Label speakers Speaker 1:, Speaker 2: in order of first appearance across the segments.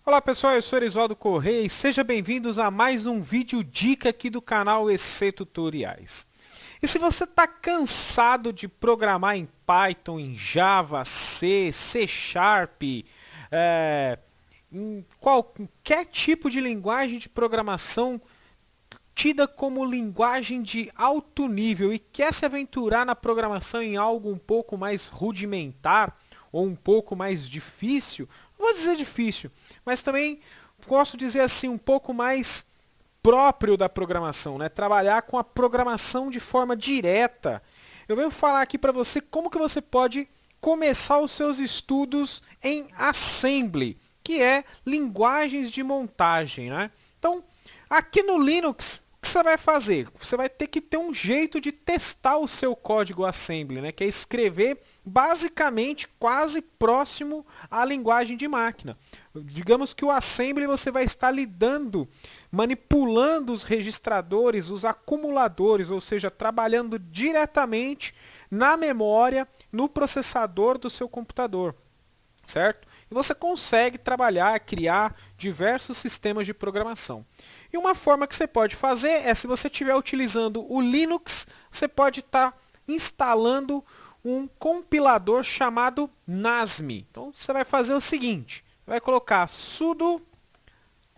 Speaker 1: Olá pessoal, eu sou Erisvaldo Correia e sejam bem-vindos a mais um vídeo dica aqui do canal EC Tutoriais. E se você está cansado de programar em Python, em Java, C, C Sharp, em qualquer tipo de linguagem de programação tida como linguagem de alto nível e quer se aventurar na programação em algo um pouco mais rudimentar ou um pouco mais difícil, não vou dizer difícil, mas também posso dizer assim, um pouco mais próprio da programação, né? Trabalhar com a programação de forma direta. Eu venho falar aqui para você como que você pode começar os seus estudos em Assembly, que é linguagens de montagem, né? Então, aqui no Linux, o que você vai fazer? Você vai ter que ter um jeito de testar o seu código Assembly, né? Que é escrever basicamente quase próximo à linguagem de máquina. Digamos que o Assembly você vai estar lidando, manipulando os registradores, os acumuladores, ou seja, trabalhando diretamente na memória, no processador do seu computador, certo? E você consegue trabalhar, criar diversos sistemas de programação. E uma forma que você pode fazer é, se você estiver utilizando o Linux, você pode estar instalando um compilador chamado NASM. Então você vai fazer o seguinte, vai colocar sudo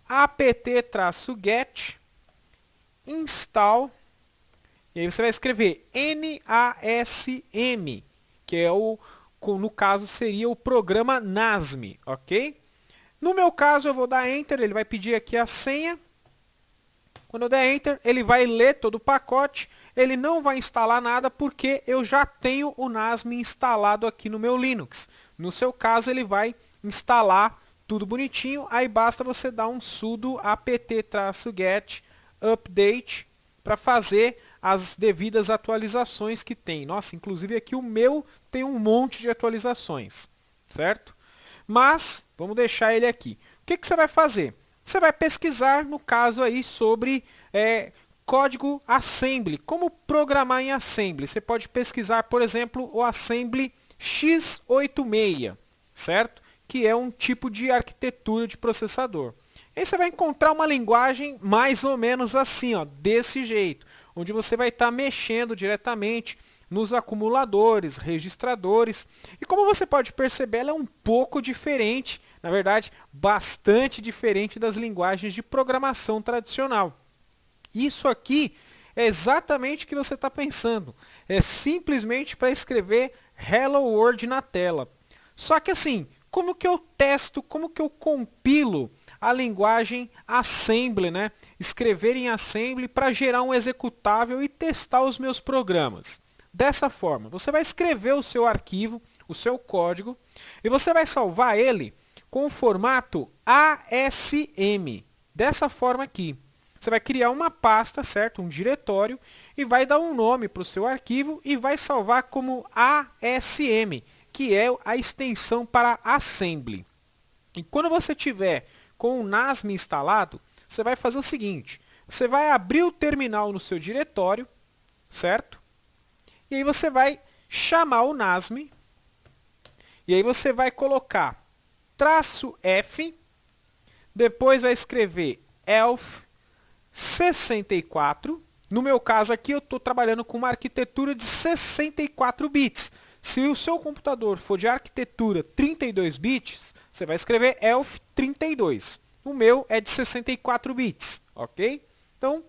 Speaker 1: apt-get install, e aí você vai escrever NASM, que é no caso seria o programa NASM, ok? No meu caso eu vou dar Enter, ele vai pedir aqui a senha. Quando eu der Enter, ele vai ler todo o pacote, ele não vai instalar nada porque eu já tenho o NASM instalado aqui no meu Linux. No seu caso ele vai instalar tudo bonitinho, aí basta você dar um sudo apt-get update para fazer as devidas atualizações que tem. Nossa, inclusive aqui o meu tem um monte de atualizações, certo? Mas, vamos deixar ele aqui. O que você vai fazer? Você vai pesquisar, no caso aí, sobre código Assembly. Como programar em Assembly? Você pode pesquisar, por exemplo, o Assembly x86, certo? Que é um tipo de arquitetura de processador. Aí você vai encontrar uma linguagem mais ou menos assim, ó, desse jeito, onde você vai estar mexendo diretamente nos acumuladores, registradores. E como você pode perceber, ela é um pouco diferente, na verdade, bastante diferente das linguagens de programação tradicional. Isso aqui é exatamente o que você está pensando. É simplesmente para escrever Hello World na tela. Só que assim, como que eu testo, como que eu compilo a linguagem Assembly, né? Escrever em Assembly para gerar um executável e testar os meus programas. Dessa forma, você vai escrever o seu arquivo, o seu código, e você vai salvar ele com o formato ASM. Dessa forma aqui. Você vai criar uma pasta, certo? Um diretório, e vai dar um nome para o seu arquivo e vai salvar como ASM, que é a extensão para Assembly. E quando você tiver com o NASM instalado, você vai fazer o seguinte, você vai abrir o terminal no seu diretório, certo? E aí você vai chamar o NASM, e aí você vai colocar "-f", depois vai escrever elf 64. No meu caso aqui eu estou trabalhando com uma arquitetura de 64 bits. Se o seu computador for de arquitetura 32 bits, você vai escrever elf 32. O meu é de 64 bits, ok? Então,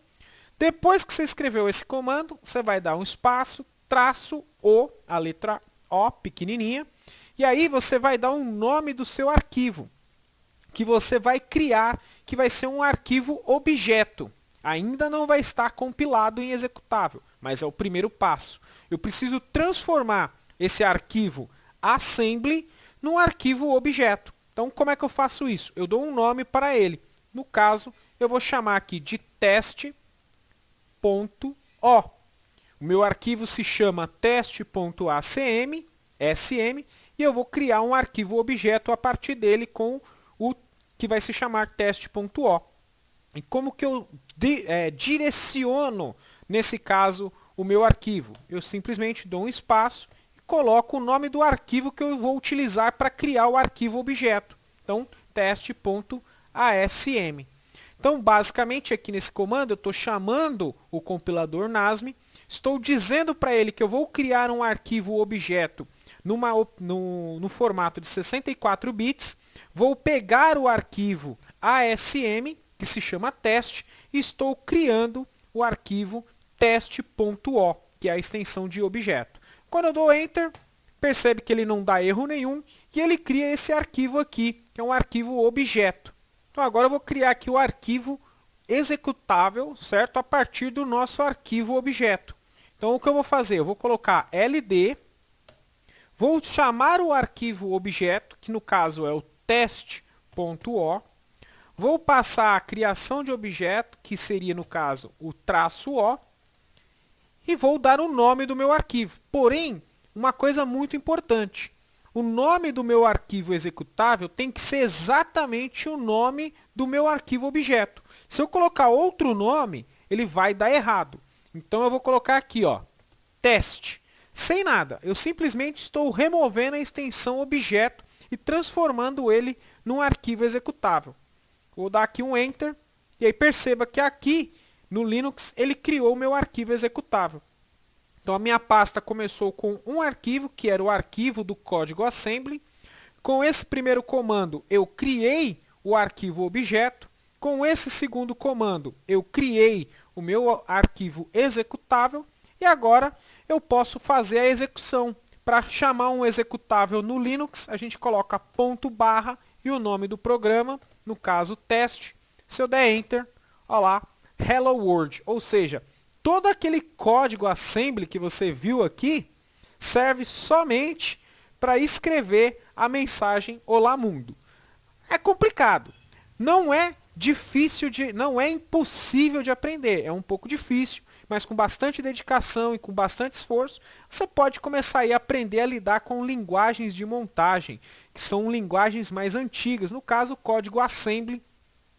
Speaker 1: depois que você escreveu esse comando, você vai dar um espaço, traço O, a letra O pequenininha, e aí você vai dar um nome do seu arquivo, que você vai criar, que vai ser um arquivo objeto. Ainda não vai estar compilado em executável, mas é o primeiro passo. Eu preciso transformar esse arquivo Assembly num arquivo objeto. Então, como é que eu faço isso? Eu dou um nome para ele. No caso, eu vou chamar aqui de teste.o. O meu arquivo se chama teste.acm, SM, e eu vou criar um arquivo objeto a partir dele com o que vai se chamar teste.o. E como que eu direciono, nesse caso, o meu arquivo? Eu simplesmente dou um espaço e coloco o nome do arquivo que eu vou utilizar para criar o arquivo objeto. Então, teste.asm. Então, basicamente, aqui nesse comando, eu estou chamando o compilador NASM, estou dizendo para ele que eu vou criar um arquivo objeto no formato de 64 bits, vou pegar o arquivo ASM, que se chama teste, e estou criando o arquivo teste.o, que é a extensão de objeto. Quando eu dou Enter, percebe que ele não dá erro nenhum e ele cria esse arquivo aqui, que é um arquivo objeto. Então agora eu vou criar aqui o arquivo executável, certo? A partir do nosso arquivo objeto. Então o que eu vou fazer? Eu vou colocar ld, vou chamar o arquivo objeto, que no caso é o teste.o, vou passar a criação de objeto, que seria no caso o -o, e vou dar o nome do meu arquivo. Porém, uma coisa muito importante, o nome do meu arquivo executável tem que ser exatamente o nome do meu arquivo objeto. Se eu colocar outro nome, ele vai dar errado. Então eu vou colocar aqui, ó, teste, sem nada. Eu simplesmente estou removendo a extensão objeto e transformando ele num arquivo executável. Vou dar aqui um Enter, e aí perceba que aqui no Linux ele criou o meu arquivo executável. Então a minha pasta começou com um arquivo, que era o arquivo do código assembly. Com esse primeiro comando eu criei o arquivo objeto. Com esse segundo comando eu criei o meu arquivo executável. E agora eu posso fazer a execução. Para chamar um executável no Linux, a gente coloca ponto barra e o nome do programa, no caso teste. Se eu der Enter, olha lá, Hello World, ou seja, todo aquele código assembly que você viu aqui serve somente para escrever a mensagem Olá Mundo. É complicado, não é difícil não é impossível de aprender, é um pouco difícil, mas com bastante dedicação e com bastante esforço, você pode começar a aprender a lidar com linguagens de montagem, que são linguagens mais antigas, no caso o código assembly,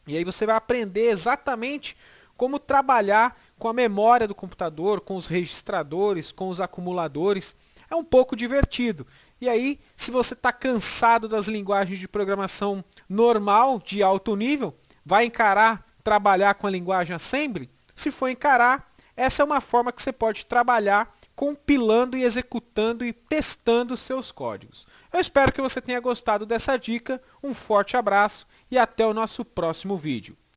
Speaker 1: e aí você vai aprender exatamente como trabalhar com a memória do computador, com os registradores, com os acumuladores. É um pouco divertido. E aí, se você está cansado das linguagens de programação normal, de alto nível, vai encarar trabalhar com a linguagem Assembly? Se for encarar, essa é uma forma que você pode trabalhar compilando e executando e testando os seus códigos. Eu espero que você tenha gostado dessa dica, um forte abraço e até o nosso próximo vídeo.